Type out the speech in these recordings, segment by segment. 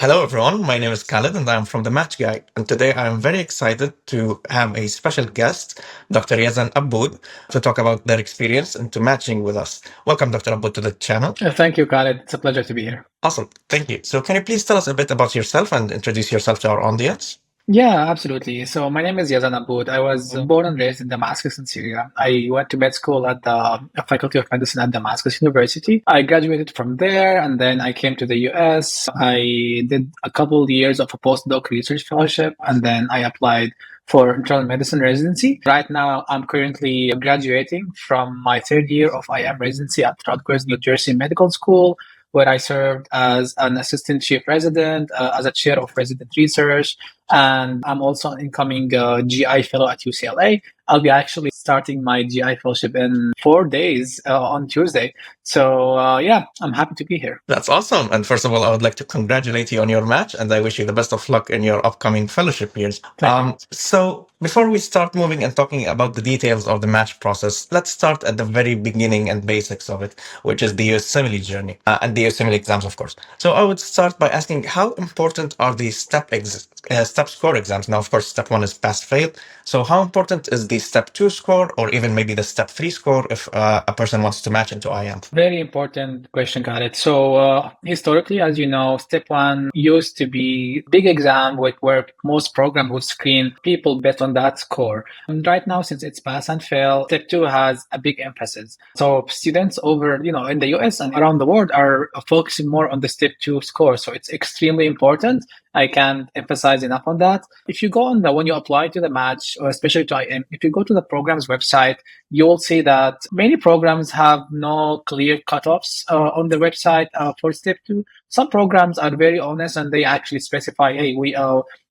Hello, everyone. My name is Khaled, and I'm from the Match Guy. And today I'm very excited to have a special guest, Dr. Yazan Abboud, to talk about their experience into matching with us. Welcome, Dr. Abboud, to the channel. Thank you, Khaled. It's a pleasure to be here. Awesome. Thank you. So, can you please tell us a bit about yourself and introduce yourself to our audience? Yeah, absolutely. So my name is Yazan Abboud. I was born and raised in Damascus in Syria. I went to med school at the Faculty of Medicine at Damascus University. I graduated from there and then I came to the US. I did a couple of years of a postdoc research fellowship and then I applied for internal medicine residency. Right now, I'm currently graduating from my third year of IM residency at Rutgers New Jersey Medical School, where I served as an assistant chief resident, as a chair of resident research, and I'm also an incoming GI fellow at UCLA. I'll be actually starting my GI fellowship in 4 days on Tuesday. So, yeah, I'm happy to be here. That's awesome. And first of all, I would like to congratulate you on your match, and I wish you the best of luck in your upcoming fellowship years. Thank you. So, before we start moving and talking about the details of the match process, let's start at the very beginning and basics of it, which is the USMLE journey and the USMLE exams, of course. So, I would start by asking how important are the step score exams? Now, of course, step one is pass fail. So, how important is the step two score or even maybe the step three score if a person wants to match into IM? Very important question, Khaled. So historically, as you know, step one used to be big exam where most programs would screen people based on that score. And right now, since it's pass and fail, step two has a big emphasis. So students in the US and around the world are focusing more on the step two score. So it's extremely important. I can't emphasize enough on that. If you go on when you apply to the match, or especially to IM, if you go to the program's website, you will see that many programs have no clear cutoffs on the website for step two. Some programs are very honest and they actually specify, hey, we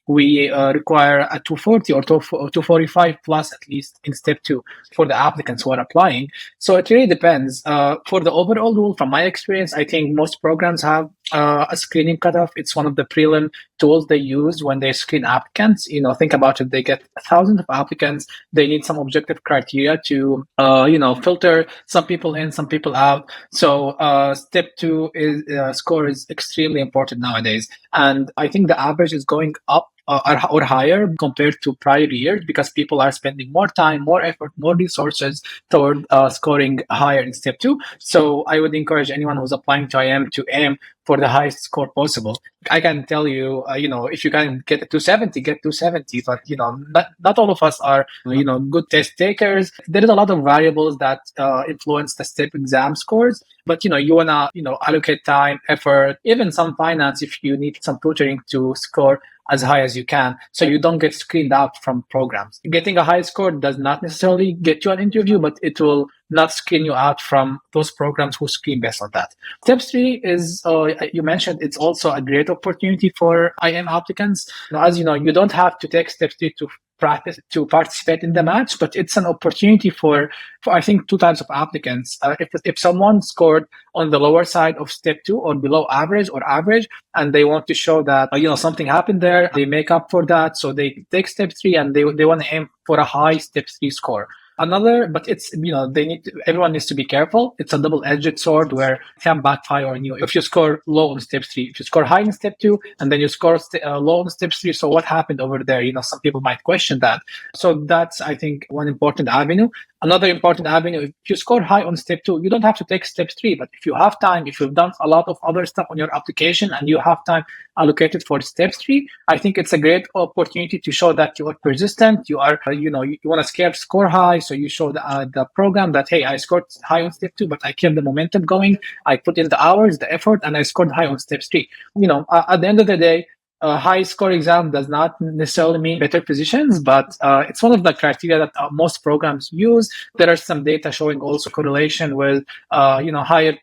require a 240 or 245 plus at least in step two for the applicants who are applying. So it really depends. For the overall rule, from my experience, I think most programs have a screening cutoff. It's one of the prelim tools they use when they screen applicants. Think about it. They get thousands of applicants. They need some objective criteria to, filter some people in, some people out. So step two is score is extremely important nowadays. And I think the average is going up or higher compared to prior years because people are spending more time, more effort, more resources toward scoring higher in step two. So I would encourage anyone who's applying to IM to aim for the highest score possible. I can tell you, if you can get a 270, get 270. But not all of us are, good test takers. There is a lot of variables that influence the step exam scores. But you wanna, allocate time, effort, even some finance if you need some tutoring to score as high as you can, so you don't get screened out from programs. Getting a high score does not necessarily get you an interview, but it will not screen you out from those programs who screen based on that. Step three is, you mentioned, it's also a great opportunity for IM applicants. As you know, you don't have to take step three to participate in the match, but it's an opportunity for I think two types of applicants. If someone scored on the lower side of step two or below average or average, and they want to show that something happened there, they make up for that, so they take step three and they want to aim for a high step three score. But it's everyone needs to be careful. It's a double-edged sword where it can backfire on you if you score low on step three. If you score high in step two and then you score low on step three, so what happened over there? Some people might question that. So that's, I think, one important avenue. Another important avenue, if you score high on step two, you don't have to take step three. But if you have time, if you've done a lot of other stuff on your application and you have time allocated for step three, I think it's a great opportunity to show that you are persistent. You are, you want to score high. So you show the program that, hey, I scored high on step two, but I kept the momentum going. I put in the hours, the effort, and I scored high on step three. At the end of the day, a high score exam does not necessarily mean better positions, but it's one of the criteria that most programs use. There are some data showing also correlation with, higher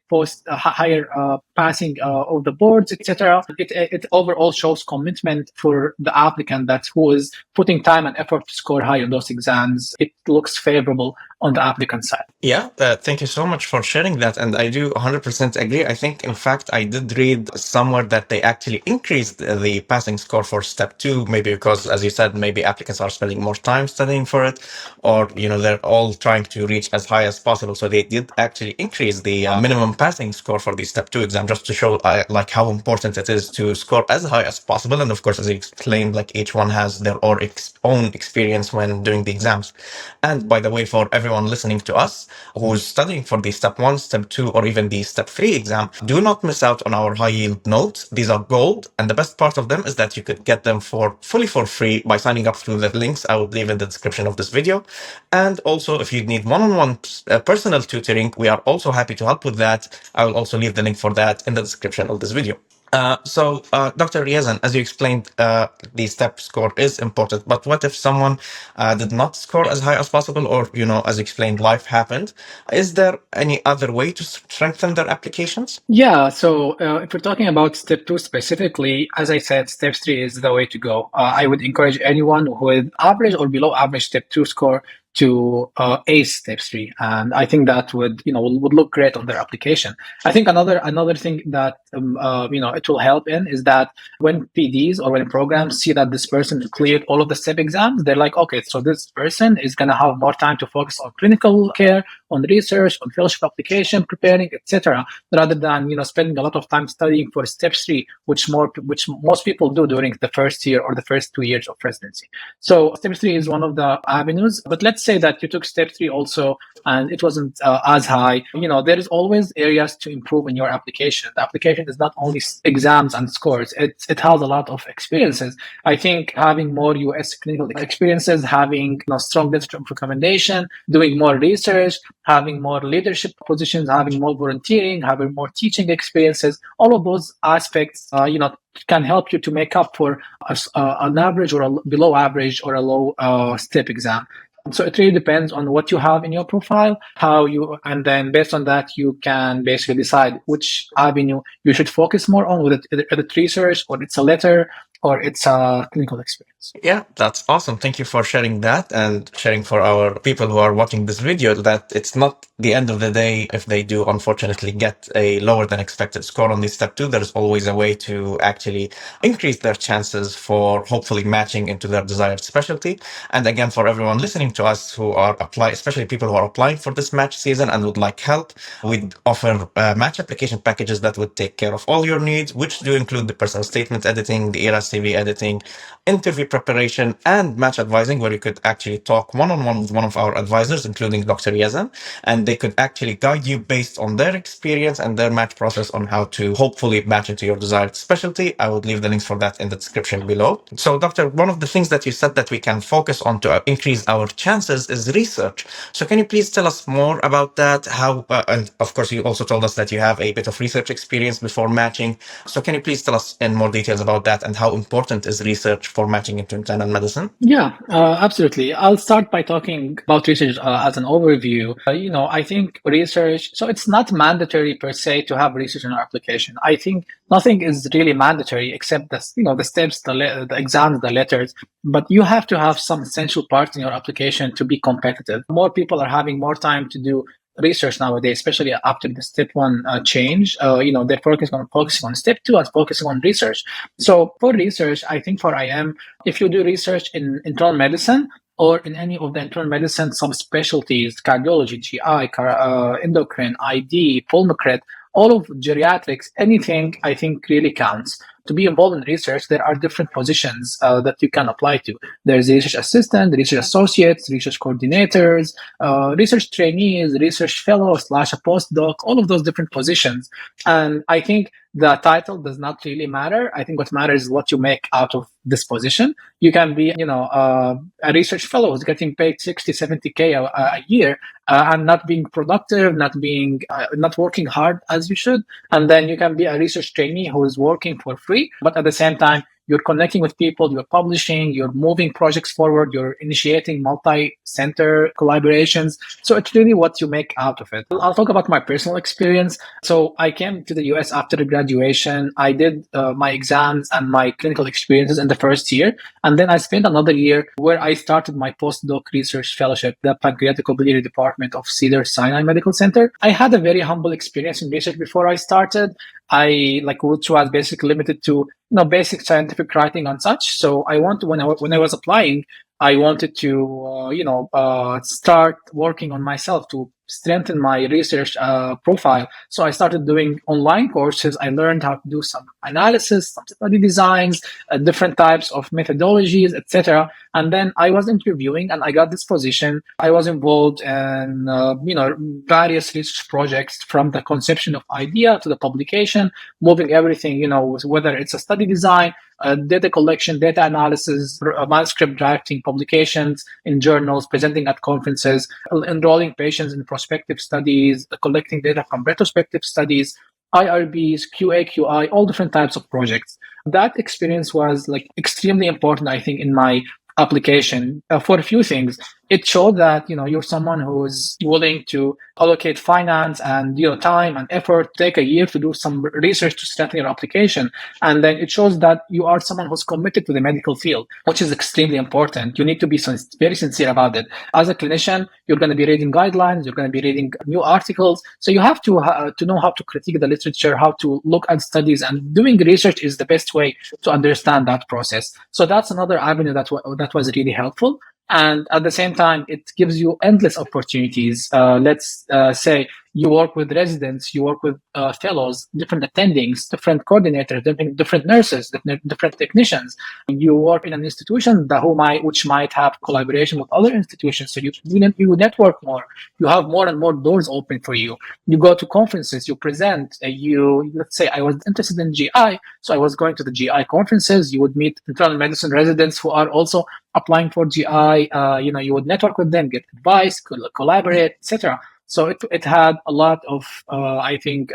passing of the boards, etc. It overall shows commitment for the applicant who is putting time and effort to score high on those exams. It looks favorable on the applicant side. Yeah, thank you so much for sharing that. And I do 100% agree. I think, in fact, I did read somewhere that they actually increased the passing score for step two, maybe because, as you said, maybe applicants are spending more time studying for it, or, they're all trying to reach as high as possible. So they did actually increase the minimum passing score for the step two exam. and just to show like how important it is to score as high as possible. And of course, as you explained, like each one has their own experience when doing the exams. And by the way, for everyone listening to us who's studying for the step 1, step 2, or even the step 3 exam, do not miss out on our high yield notes. These are gold, and the best part of them is that you could get them fully for free by signing up through the links I will leave in the description of this video. And also, if you need one-on-one personal tutoring, we are also happy to help with that. I will also leave the link for that in the description of this video. Dr. Yazan, as you explained, the step score is important, but what if someone did not score as high as possible, or, as you explained, life happened? Is there any other way to strengthen their applications? Yeah, so if we're talking about step 2 specifically, as I said, step 3 is the way to go. I would encourage anyone with average or below average step 2 score to ace step 3, and I think that would look great on their application. I think another thing that it will help in is that when PDs or when programs see that this person cleared all of the step exams, they're like, okay, so this person is going to have more time to focus on clinical care, on research, on fellowship application preparing, etc., rather than spending a lot of time studying for step 3, which most people do during the first year or the first 2 years of residency. So step 3 is one of the avenues, but let's say that you took step 3 also and it wasn't as high. There is always areas to improve in your application. The application is not only exams and scores, it has a lot of experiences. I think having more US clinical experiences, having strong letter of recommendation, doing more research, having more leadership positions, having more volunteering, having more teaching experiences, all of those aspects can help you to make up for an average or a below average or a low step exam. So it really depends on what you have in your profile, and then based on that, you can basically decide which avenue you should focus more on, whether it's research or it's a letter or it's a clinical experience. Yeah, that's awesome. Thank you for sharing that and sharing for our people who are watching this video that it's not the end of the day if they do unfortunately get a lower than expected score on this step 2. There's always a way to actually increase their chances for hopefully matching into their desired specialty. And again, for everyone listening to us who are especially people who are applying for this match season and would like help, we offer match application packages that would take care of all your needs, which do include the personal statement editing, the ERA CV editing, interview preparation, and match advising, where you could actually talk one-on-one with one of our advisors, including Dr. Yazan, and they could actually guide you based on their experience and their match process on how to hopefully match into your desired specialty. I would leave the links for that in the description below. So, Doctor, one of the things that you said that we can focus on to increase our chances is research. So can you please tell us more about that? And of course, you also told us that you have a bit of research experience before matching. So can you please tell us in more details about that and how important is research for matching into internal medicine? Yeah, absolutely. I'll start by talking about research as an overview. I think research, so it's not mandatory per se to have research in our application. I think nothing is really mandatory except the steps, the exams, the letters, but you have to have some essential parts in your application to be competitive. More people are having more time to do research nowadays, especially after the step 1 change. They're focusing on step 2 and focusing on research. So for research, I think for IM, if you do research in internal medicine or in any of the internal medicine subspecialties, cardiology, GI, endocrine, ID, pulmocret, all of geriatrics, anything I think really counts. To be involved in research, there are different positions that you can apply to. There's research assistant, research associates, research coordinators, research trainees, research fellow / a postdoc, all of those different positions. And I think the title does not really matter. I think what matters is what you make out of this position. You can be, a research fellow who's getting paid 60, 70K a year and not being productive, not working hard as you should. And then you can be a research trainee who is working for free, but at the same time, you're connecting with people, you're publishing, you're moving projects forward, you're initiating multi-center collaborations. So it's really what you make out of it. I'll talk about my personal experience. So I came to the US after graduation. I did my exams and my clinical experiences in the first year. And then I spent another year where I started my postdoc research fellowship, the Pancreatic Biliary Department of Cedars-Sinai Medical Center. I had a very humble experience in research before I started. Which was basically limited to basic scientific writing and such. So when I was applying, I wanted to start working on myself to strengthen my research profile. So I started doing online courses. I learned how to do some analysis, some study designs, different types of methodologies, etc. And then I was interviewing, and I got this position. I was involved in various research projects, from the conception of idea to the publication, moving everything, whether it's a study design, data collection, data analysis, manuscript drafting, publications in journals, presenting at conferences, enrolling patients in prospective studies, collecting data from retrospective studies, IRBs, QA, QI, all different types of projects. That experience was like extremely important, I think, in my application for a few things. It showed that you're someone who is willing to allocate finance and time and effort, take a year to do some research to strengthen your application, and then it shows that you are someone who's committed to the medical field, which is extremely important. You need to be very sincere about it. As a clinician, you're going to be reading guidelines, you're going to be reading new articles, so you have to know how to critique the literature, how to look at studies, and doing research is the best way to understand that process. So that's another avenue that was really helpful. And at the same time, it gives you endless opportunities. Let's say you work with residents, you work with fellows, different attendings, different coordinators, different nurses, different technicians. You work in an institution which might have collaboration with other institutions, so you network more. You have more and more doors open for you. You go to conferences, you present. Let's say I was interested in GI, so I was going to the GI conferences. You would meet internal medicine residents who are also applying for GI. You would network with them, get advice, collaborate, etc. So it had a lot of, I think,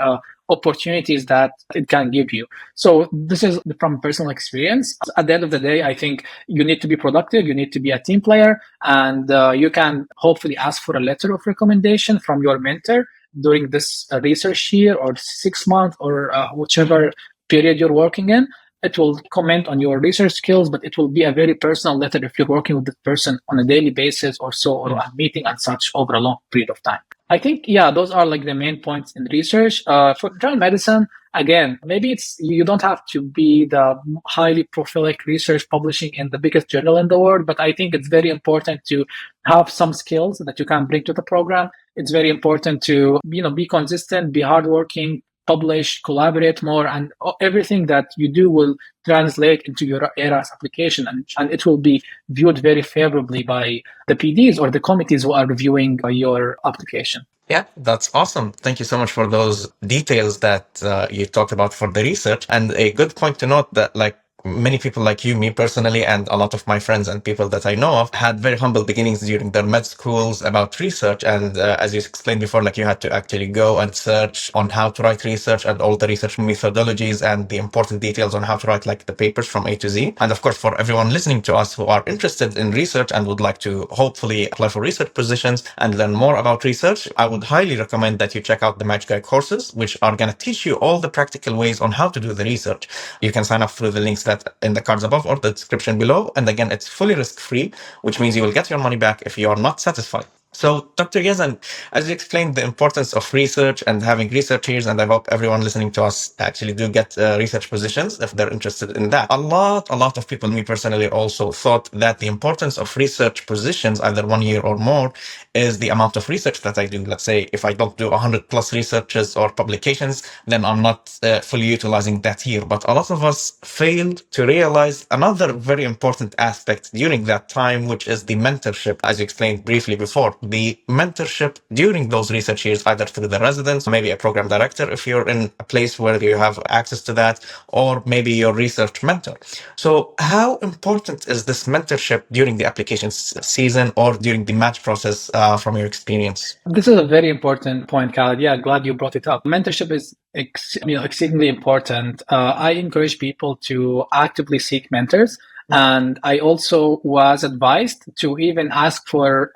opportunities that it can give you. So this is from personal experience. At the end of the day, I think you need to be productive. You need to be a team player, and you can hopefully ask for a letter of recommendation from your mentor during this research year or 6 months or whichever period you're working in. It will comment on your research skills, but it will be a very personal letter if you're working with the person on a daily basis or so, or a meeting and such over a long period of time. I think, those are like the main points in research. For general medicine, again, maybe you don't have to be the highly prolific research publishing in the biggest journal in the world, but I think it's very important to have some skills that you can bring to the program. It's very important to, be consistent, be hardworking, publish, collaborate more, and everything that you do will translate into your ERAS application, and it will be viewed very favorably by the PDs or the committees who are reviewing your application. Yeah, that's awesome. Thank you so much for those details that you talked about for the research. And a good point to note that, like, many people like you, me personally, and a lot of my friends and people that I know of had very humble beginnings during their med schools about research. And as you explained before, like, you had to actually go and search on how to write research and all the research methodologies and the important details on how to write, like, the papers from A to Z. And of course, for everyone listening to us who are interested in research and would like to hopefully apply for research positions and learn more about research, I would highly recommend that you check out the IMG courses, which are going to teach you all the practical ways on how to do the research. You can sign up through the links that in the cards above or the description below. And again, it's fully risk-free, which means you will get your money back if you are not satisfied. So, Dr. Yazan, as you explained the importance of research and having researchers, and I hope everyone listening to us actually do get research positions if they're interested in that. A lot of people, me personally, also thought that the importance of research positions, either 1 year or more, is the amount of research that I do. Let's say if I don't do 100 plus researches or publications, then I'm not fully utilizing that year. But a lot of us failed to realize another very important aspect during that time, which is the mentorship, as you explained briefly before. The mentorship during those research years, either through the residents, maybe a program director if you're in a place where you have access to that, or maybe your research mentor. So how important is this mentorship during the application season or during the match process from your experience? This is a very important point, Khaled. Yeah, glad you brought it up. Mentorship is exceedingly important. I encourage people to actively seek mentors. And I also was advised to even ask for,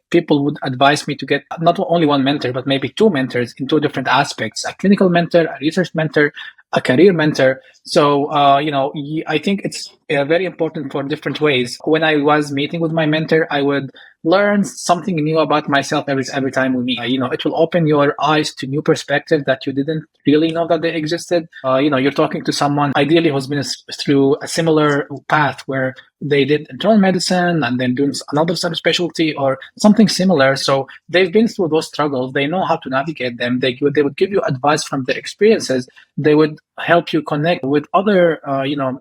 people would advise me to get not only one mentor, but maybe two mentors in two different aspects: a clinical mentor, a research mentor, a career mentor. So, I think it's very important for different ways. When I was meeting with my mentor, I would learn something new about myself every time we meet. It will open your eyes to new perspectives that you didn't really know that they existed. You're talking to someone ideally who's been through a similar path where they did internal medicine and then doing another subspecialty or something similar. So they've been through those struggles. They know how to navigate them. They would give you advice from their experiences. They would help you connect with other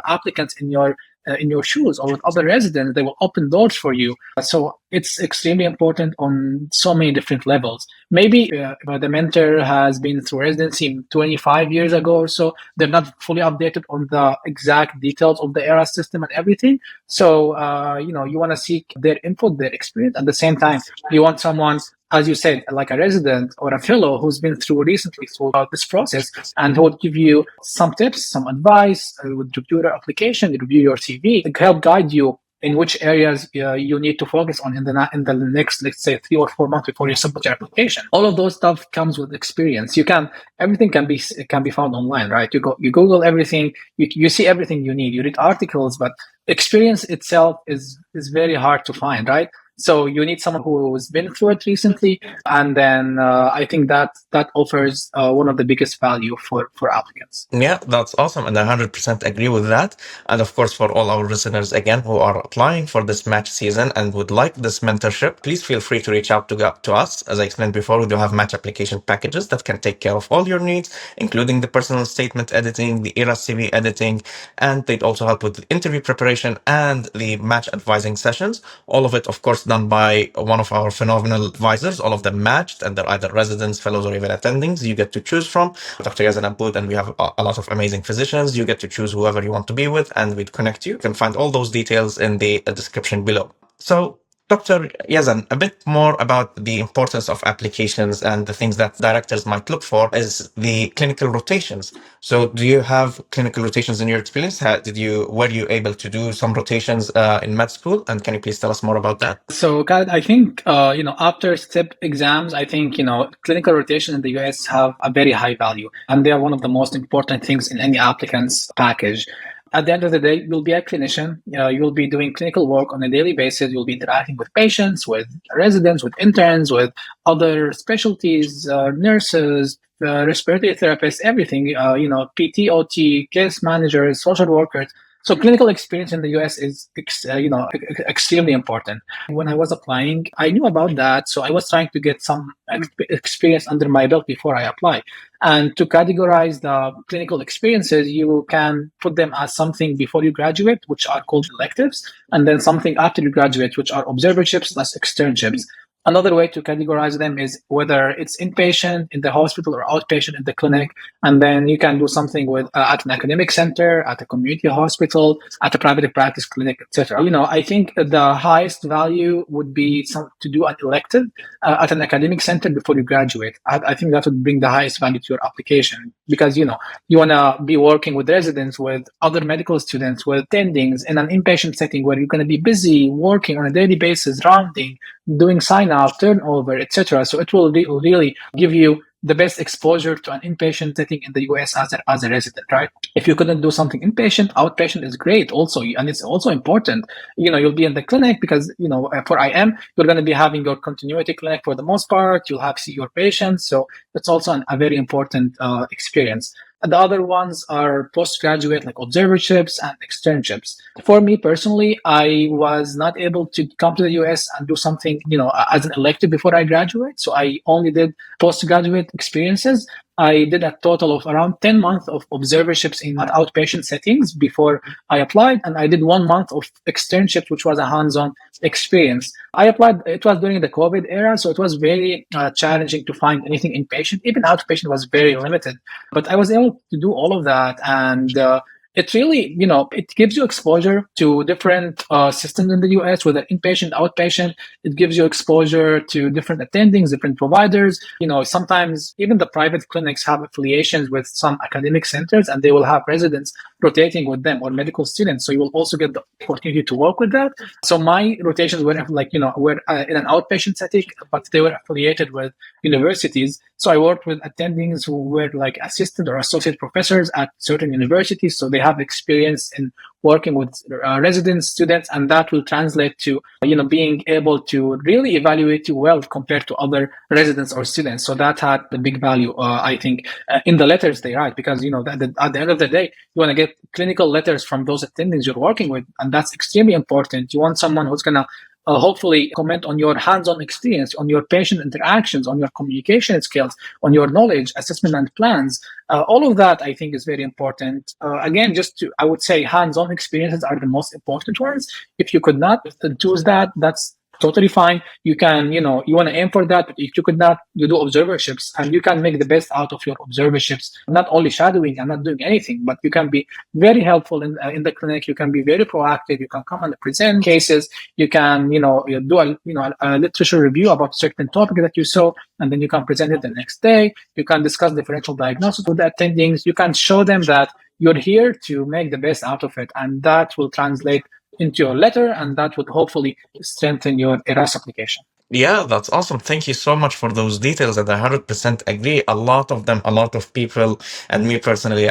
applicants in your shoes or with other residents. They will open doors for you. So it's extremely important on so many different levels. Maybe the mentor has been through residency 25 years ago or so. They're not fully updated on the exact details of the ERA system and everything. So, you want to seek their input, their experience. At the same time, you want someone, as you said, like a resident or a fellow who's been through recently through this process and who would give you some tips, some advice, would review your application, review your CV, help guide you in which areas you need to focus on in the next, let's say, 3 or 4 months before you submit your application. All of those stuff comes with experience. Everything can be found online, right? You Google everything, you see everything you need. You read articles, but experience itself is very hard to find, right? So you need someone who's been through it recently, and then I think that offers one of the biggest value for applicants. Yeah, that's awesome. And I 100% agree with that. And of course, for all our listeners, again, who are applying for this match season and would like this mentorship, please feel free to reach out to us. As I explained before, we do have match application packages that can take care of all your needs, including the personal statement editing, the ERA CV editing, and they'd also help with the interview preparation and the match advising sessions. All of it, of course, done by one of our phenomenal advisors, all of them matched, and they're either residents, fellows, or even attendings you get to choose from. Dr. Yazan Abboud, and we have a lot of amazing physicians. You get to choose whoever you want to be with, and we'd connect you. You can find all those details in the description below. So, Dr. Yazan, a bit more about the importance of applications and the things that directors might look for is the clinical rotations. So do you have clinical rotations in your experience? Were you able to do some rotations in med school? And can you please tell us more about that? So, Khaled, I think, after STEP exams, I think, clinical rotation in the US have a very high value, and they are one of the most important things in any applicant's package. At the end of the day, you'll be a clinician. You'll be doing clinical work on a daily basis. You'll be interacting with patients, with residents, with interns, with other specialties, nurses, respiratory therapists, everything, PT, OT, case managers, social workers. So clinical experience in the US is, extremely important. When I was applying, I knew about that. So I was trying to get some experience under my belt before I apply. And to categorize the clinical experiences, you can put them as something before you graduate, which are called electives, and then something after you graduate, which are observerships plus externships. Another way to categorize them is whether it's inpatient in the hospital or outpatient in the clinic. And then you can do something with at an academic center, at a community hospital, at a private practice clinic, etc. I think the highest value would be to do an elective at an academic center before you graduate. I think that would bring the highest value to your application because, you want to be working with residents, with other medical students, with attendings in an inpatient setting where you're going to be busy working on a daily basis, rounding, doing sign-up, turnover, etc. So it will really give you the best exposure to an inpatient setting in the US as a resident, right? If you couldn't do something inpatient, outpatient is great also, and it's also important. You'll be in the clinic because, for IM, you're going to be having your continuity clinic for the most part. You'll have to see your patients. So it's also a very important experience. And the other ones are postgraduate, like observerships and externships. For me personally, I was not able to come to the US and do something, as an elective before I graduate. So I only did postgraduate experiences. I did a total of around 10 months of observerships in outpatient settings before I applied. And I did 1 month of externships, which was a hands-on experience. I applied, it was during the COVID era, so it was very challenging to find anything inpatient. Even outpatient was very limited. But I was able to do all of that. And it really, it gives you exposure to different systems in the US, whether inpatient, outpatient. It gives you exposure to different attendings, different providers. Sometimes even the private clinics have affiliations with some academic centers, and they will have residents rotating with them or medical students. So you will also get the opportunity to work with that. So my rotations were were in an outpatient setting, but they were affiliated with universities. So I worked with attendings who were like assistant or associate professors at certain universities. So they have experience in working with resident students, and that will translate to being able to really evaluate you well compared to other residents or students. So that had the big value, I think, in the letters they write, because at the end of the day, you want to get clinical letters from those attendings you're working with, and that's extremely important. You want someone who's gonna hopefully comment on your hands-on experience, on your patient interactions, on your communication skills, on your knowledge, assessment and plans. All of that, I think, is very important. Again, I would say hands-on experiences are the most important ones. If you could not choose that, that's totally fine. You can, you want to aim for that, but if you could not, you do observerships, and you can make the best out of your observerships, not only shadowing and not doing anything, but you can be very helpful in the clinic. You can be very proactive. You can come and present cases. You can, you do a literature review about a certain topic that you saw, and then you can present it the next day. You can discuss differential diagnosis with the attendings. You can show them that you're here to make the best out of it, and that will translate into your letter, and that would hopefully strengthen your ERAS application. Yeah, that's awesome. Thank you so much for those details, and I 100% agree. A lot of them, a lot of people, and me personally,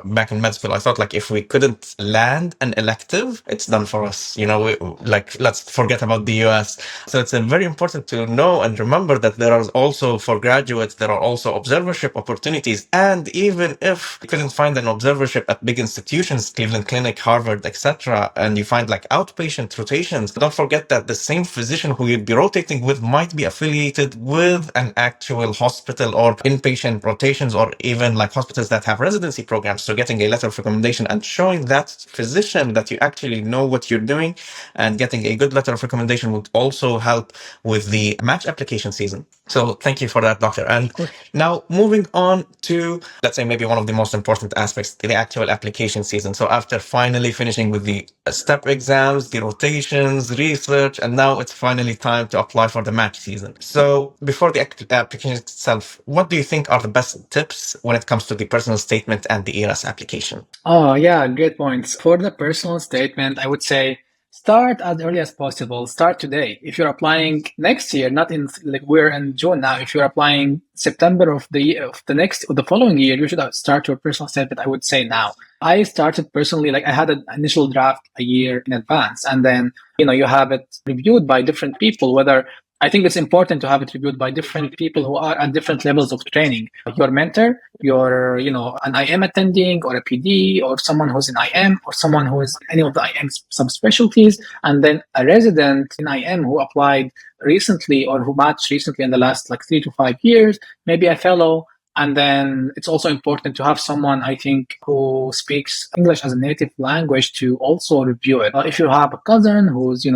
back in med school, I thought like if we couldn't land an elective, it's done for us. Let's forget about the US. So it's very important to know and remember that there are also, for graduates, there are also observership opportunities. And even if you couldn't find an observership at big institutions, Cleveland Clinic, Harvard, etc., and you find like outpatient rotations, don't forget that the same physician who you'd be rotating with might be affiliated with an actual hospital or inpatient rotations, or even like hospitals that have residency programs. So getting a letter of recommendation and showing that physician that you actually know what you're doing, and getting a good letter of recommendation would also help with the match application season. So thank you for that, doctor. And now moving on to, let's say, maybe one of the most important aspects, the actual application season. So after finally finishing with the step exams, the rotations, research, and now it's finally time to apply for the match season. So before the application itself, what do you think are the best tips when it comes to the personal statement and the ERAS application? Oh, yeah, great points. For the personal statement, I would say start as early as possible. Start today. If you're applying next year, not in like we're in June now. If you're applying September of the following year, you should start your personal statement, I would say now. I started personally, like I had an initial draft a year in advance, and then you have it reviewed by different people. Whether I think it's important to have it reviewed by different people who are at different levels of training. Your mentor, your an IM attending, or a PD, or someone who's in IM, or someone who is any of the IM subspecialties, and then a resident in IM who applied recently or who matched recently in the last like 3 to 5 years, maybe a fellow. And then it's also important to have someone, I think, who speaks English as a native language to also review it. If you have a cousin whose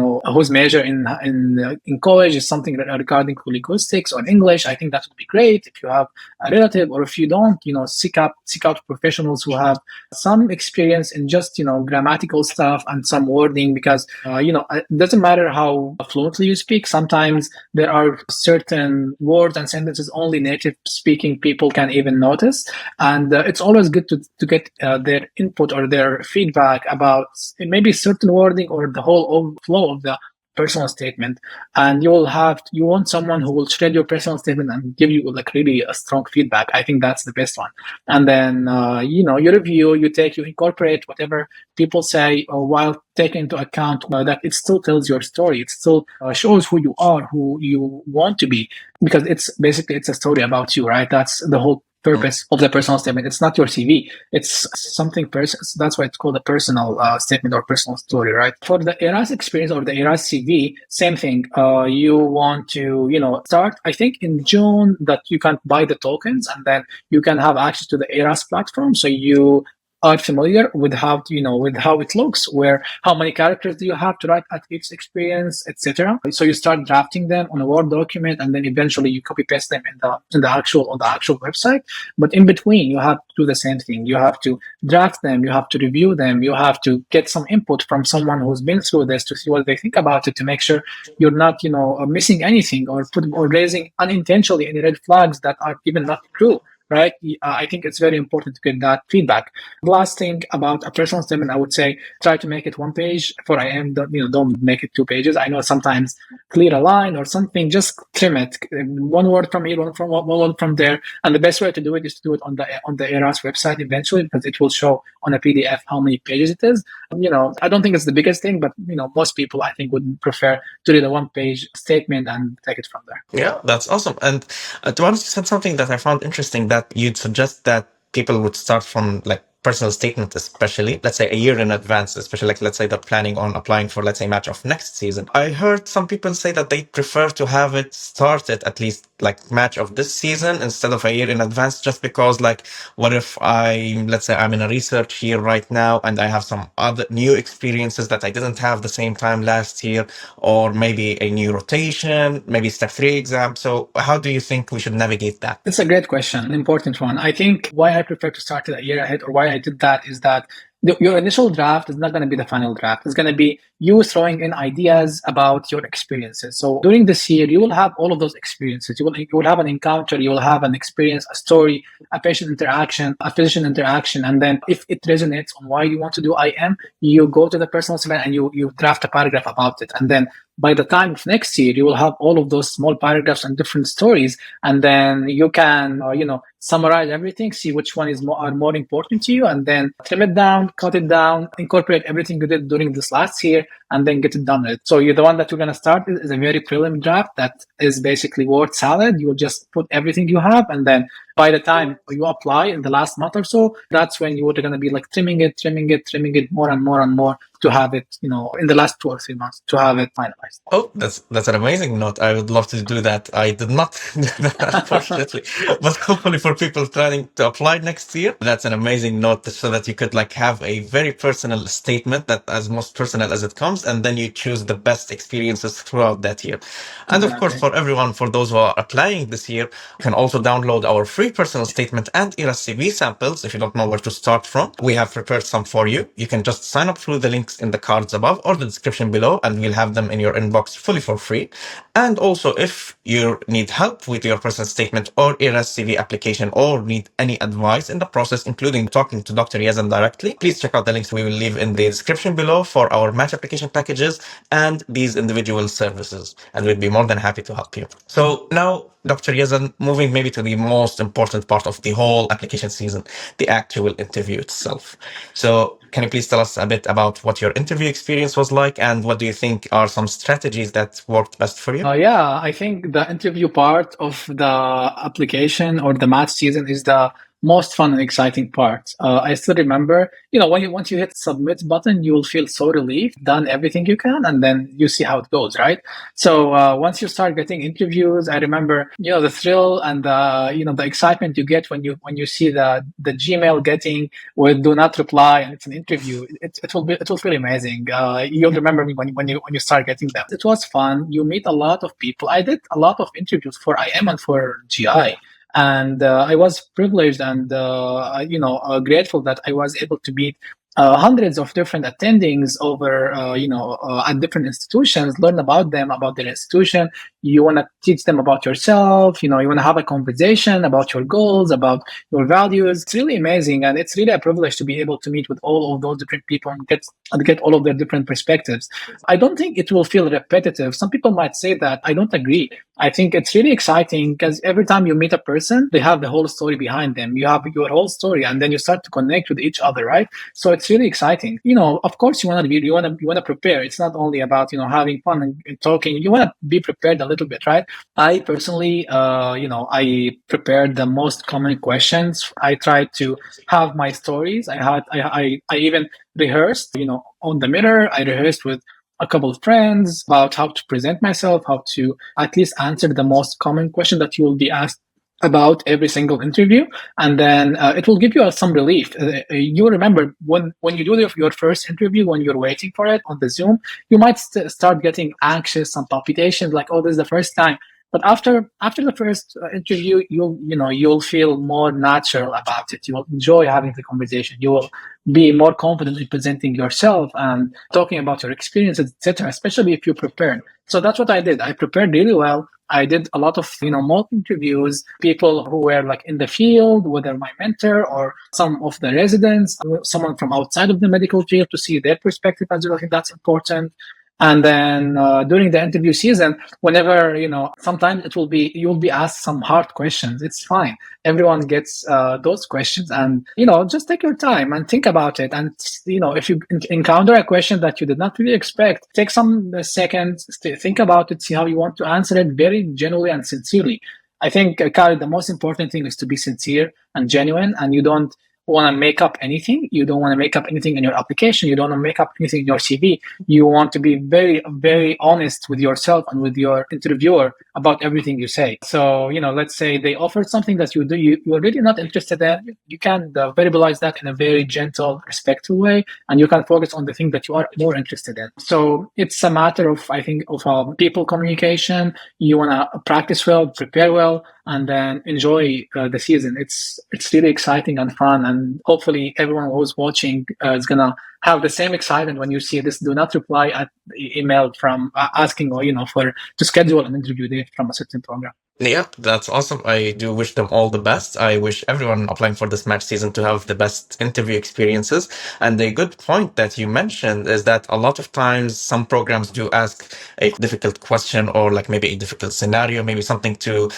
major in college is something regarding linguistics or English, I think that would be great. If you have a relative, or if you don't, seek out professionals who have some experience in just grammatical stuff and some wording, because it doesn't matter how fluently you speak. Sometimes there are certain words and sentences only native speaking people can even notice, and it's always good to get their input or their feedback about maybe certain wording or the whole flow of the personal statement. And you want someone who will shred your personal statement and give you like really a strong feedback. I think that's the best one. And then you review, you incorporate whatever people say, while taking into account that it still tells your story. It still shows who you are, who you want to be, because it's a story about you, right? That's the whole purpose of the personal statement. It's not your CV. It's something personal. So that's why it's called a personal statement or personal story, right? For the ERAS experience or the ERAS CV, same thing. You want to, start, I think in June, that you can buy the tokens, and then you can have access to the ERAS platform. So you are familiar with how it looks, how many characters do you have to write at each experience, etc. So you start drafting them on a Word document, and then eventually you copy paste them on the actual website. But in between, you have to do the same thing. You have to draft them, you have to review them, you have to get some input from someone who's been through this to see what they think about it, to make sure you're not missing anything, or raising unintentionally any red flags that are even not true. right? I think it's very important to get that feedback. The last thing about a personal statement, I would say, try to make it one page for IM. Don't make it 2 pages. I know sometimes clear a line or something, just trim it. One word from here, one word from there. And the best way to do it is to do it on the ERAS website eventually, because it will show on a PDF how many pages it is. I don't think it's the biggest thing, but most people I think would prefer to read a one-page statement and take it from there. Yeah, that's awesome. And to be honest, you said something that I found interesting, that you'd suggest that people would start from like personal statement, especially, let's say a year in advance, especially like, let's say they're planning on applying for, let's say, match of next season. I heard some people say that they prefer to have it started at least like match of this season instead of a year in advance, just because like, what if let's say I'm in a research year right now and I have some other new experiences that I didn't have the same time last year, or maybe a new rotation, maybe step 3 exam. So how do you think we should navigate that? It's a great question, an important one. I think why I prefer to start it a year ahead, or why I did that, is that your initial draft is not going to be the final draft. It's going to be you throwing in ideas about your experiences. So during this year, you will have all of those experiences. You will have an encounter, you will have an experience, a story, a patient interaction, a physician interaction. And then if it resonates on why you want to do IM, you go to the personal statement and you draft a paragraph about it. And then by the time of next year, you will have all of those small paragraphs and different stories. And then you can, summarize everything, see which one are more important to you, and then trim it down, cut it down, incorporate everything you did during this last year, and then get it done with. So the one that you're going to start is a very prelim draft that is basically word salad. You'll just put everything you have, and then by the time you apply in the last month or so, that's when you're going to be like trimming it more and more and more to have it, in the last 2 or 3 months to have it finalized. Oh, that's an amazing note. I would love to do that. I did not do that, unfortunately, but hopefully for people planning to apply next year, that's an amazing note, so that you could like have a very personal statement, that as most personal as it comes, and then you choose the best experiences throughout that year. And of course, for everyone, for those who are applying this year, you can also download our free personal statement and ERAS CV samples. If you don't know where to start from, we have prepared some for you. You can just sign up through the links in the cards above or the description below, and we'll have them in your inbox fully for free. And also, if you need help with your personal statement or ERAS CV application, or need any advice in the process, including talking to Dr. Yazan directly, please check out the links we will leave in the description below for our match application packages and these individual services, and we'd be more than happy to help you. So now, Dr. Yazan, moving maybe to the most important part of the whole application season, the actual interview itself. So can you please tell us a bit about what your interview experience was like, and what do you think are some strategies that worked best for you? Yeah, I think the interview part of the application or the match season is the most fun and exciting part. I still remember, once you hit submit button, you will feel so relieved, done everything you can, and then you see how it goes, right? So once you start getting interviews, I remember, the thrill and the excitement you get when you see the Gmail getting with do not reply and it's an interview. It will feel amazing. You'll remember me when you start getting them. It was fun. You meet a lot of people. I did a lot of interviews for IM and for GI. And I was privileged and grateful that I was able to meet hundreds of different attendings over at different institutions, learn about them, about their institution. You want to teach them about yourself, you want to have a conversation about your goals, about your values. It's really amazing, and it's really a privilege to be able to meet with all of those different people and get all of their different perspectives. I don't think it will feel repetitive. Some people might say that. I don't agree. I think it's really exciting because every time you meet a person, they have the whole story behind them. You have your whole story, and then you start to connect with each other, right? So it's really exciting. Of course, you want to prepare. It's not only about having fun and talking. You want to be prepared a little bit, right? I personally, I prepared the most common questions. I tried to have my stories. I even rehearsed, on the mirror. I rehearsed with a couple of friends about how to present myself, how to at least answer the most common question that you will be asked about every single interview, and then it will give you some relief. You remember when you do your first interview, when you're waiting for it on the Zoom, you might start getting anxious, some palpitations, like, oh, this is the first time. But after the first interview, you'll feel more natural about it. You will enjoy having the conversation. You will be more confident in presenting yourself and talking about your experiences, etc. Especially if you prepared. So that's what I did. I prepared really well. I did a lot of, mock interviews, people who were like in the field, whether my mentor or some of the residents, someone from outside of the medical field, to see their perspective as well. I think that's important. And then during the interview season, whenever, sometimes you'll be asked some hard questions. It's fine. Everyone gets those questions, and, just take your time and think about it. And, if you encounter a question that you did not really expect, take some seconds to think about it, see how you want to answer it very genuinely and sincerely. I think, Khalid, the most important thing is to be sincere and genuine, and you don't want to make up anything. You don't want to make up anything in your application. You don't want to make up anything in your CV. You want to be very, very honest with yourself and with your interviewer about everything you say. So, let's say they offered something that you're really not interested in. You can verbalize that in a very gentle, respectful way, and you can focus on the thing that you are more interested in. So it's a matter of, I think, of people communication. You want to practice well, prepare well, and then enjoy the season. It's really exciting and fun, and hopefully everyone who's watching is gonna have the same excitement when you see this. Do not reply at the email from asking, or to schedule an interview date from a certain program. Yeah, that's awesome. I do wish them all the best. I wish everyone applying for this match season to have the best interview experiences. And a good point that you mentioned is that a lot of times some programs do ask a difficult question, or like maybe a difficult scenario, maybe something to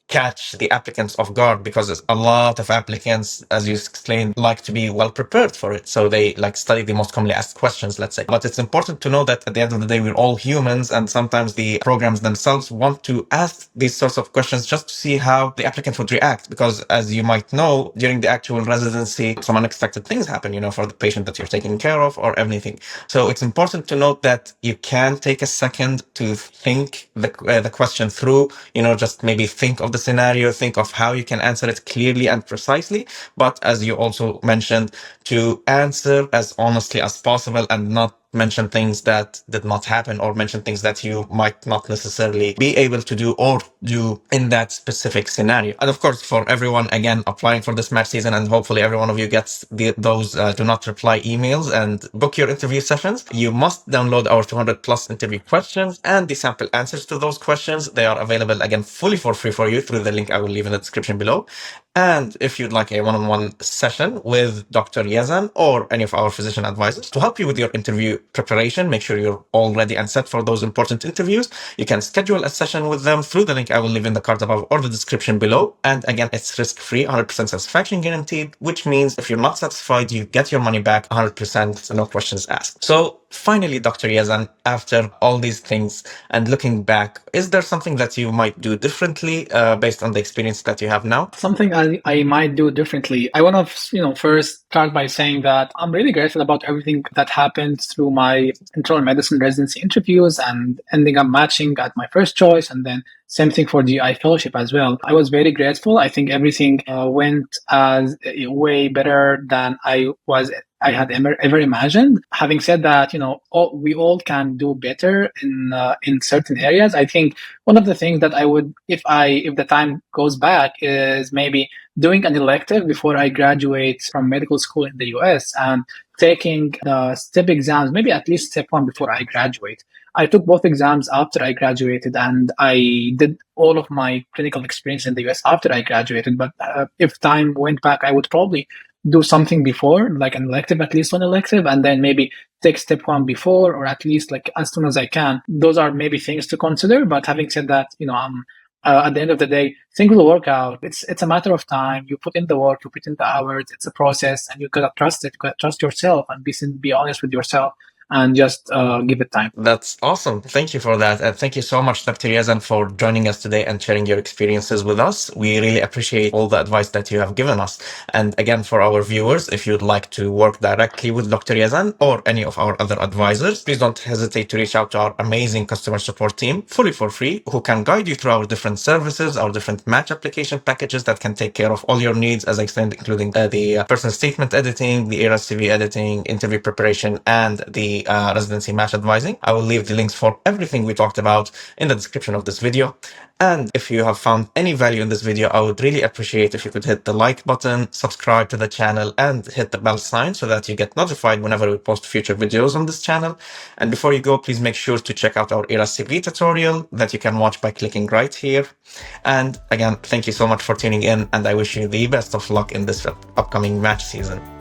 catch the applicants off guard, because a lot of applicants, as you explained, like to be well prepared for it. So they like study the most commonly asked questions, let's say. But it's important to know that at the end of the day, we're all humans, and sometimes the programs themselves want to ask these sorts of questions just to see how the applicant would react. Because as you might know, during the actual residency, some unexpected things happen, for the patient that you're taking care of or anything. So it's important to note that you can take a second to think the question through, just maybe think of the scenario, think of how you can answer it clearly and precisely. But as you also mentioned, to answer as honestly as possible and not mention things that did not happen, or mention things that you might not necessarily be able to do or do in that specific scenario. And of course, for everyone, again, applying for this match season, and hopefully every one of you gets those do not reply emails and book your interview sessions, you must download our 200 plus interview questions and the sample answers to those questions. They are available, again, fully for free for you through the link I will leave in the description below. And if you'd like a one-on-one session with Dr. Yazan or any of our physician advisors to help you with your interview preparation, make sure you're all ready and set for those important interviews, you can schedule a session with them through the link I will leave in the card above or the description below. And again, it's risk-free, 100% satisfaction guaranteed, which means if you're not satisfied, you get your money back 100%, no questions asked. So finally, Dr. Yazan, after all these things and looking back, is there something that you might do differently based on the experience that you have now? Something I might do differently. I want to, first start by saying that I'm really grateful about everything that happened through my internal medicine residency interviews and ending up matching at my first choice, and then same thing for GI fellowship as well. I was very grateful. I think everything went as way better than I had ever imagined. Having said that, we all can do better in certain areas. I think one of the things that I would, if the time goes back, is maybe doing an elective before I graduate from medical school in the US, and taking the step exams, maybe at least step one before I graduate. I took both exams after I graduated, and I did all of my clinical experience in the US after I graduated. But if time went back, I would probably do something before, like an elective, at least one elective, and then maybe take step one before, or at least like as soon as I can. Those are maybe things to consider. But having said that, at the end of the day, things will work out. It's a matter of time. You put in the work, you put in the hours. It's a process, and you gotta trust it. You gotta trust yourself and be honest with yourself, and just give it time. That's awesome. Thank you for that. And thank you so much, Dr. Yazan, for joining us today and sharing your experiences with us. We really appreciate all the advice that you have given us. And again, for our viewers, if you'd like to work directly with Dr. Yazan or any of our other advisors, please don't hesitate to reach out to our amazing customer support team, fully for free, who can guide you through our different services, our different match application packages that can take care of all your needs, as I explained, including the personal statement editing, the ERA CV editing, interview preparation, and the USMLE residency match advising. I will leave the links for everything we talked about in the description of this video. And if you have found any value in this video, I would really appreciate if you could hit the like button, subscribe to the channel, and hit the bell sign so that you get notified whenever we post future videos on this channel. And before you go, please make sure to check out our ERA CV tutorial that you can watch by clicking right here. And again, thank you so much for tuning in, and I wish you the best of luck in this upcoming match season.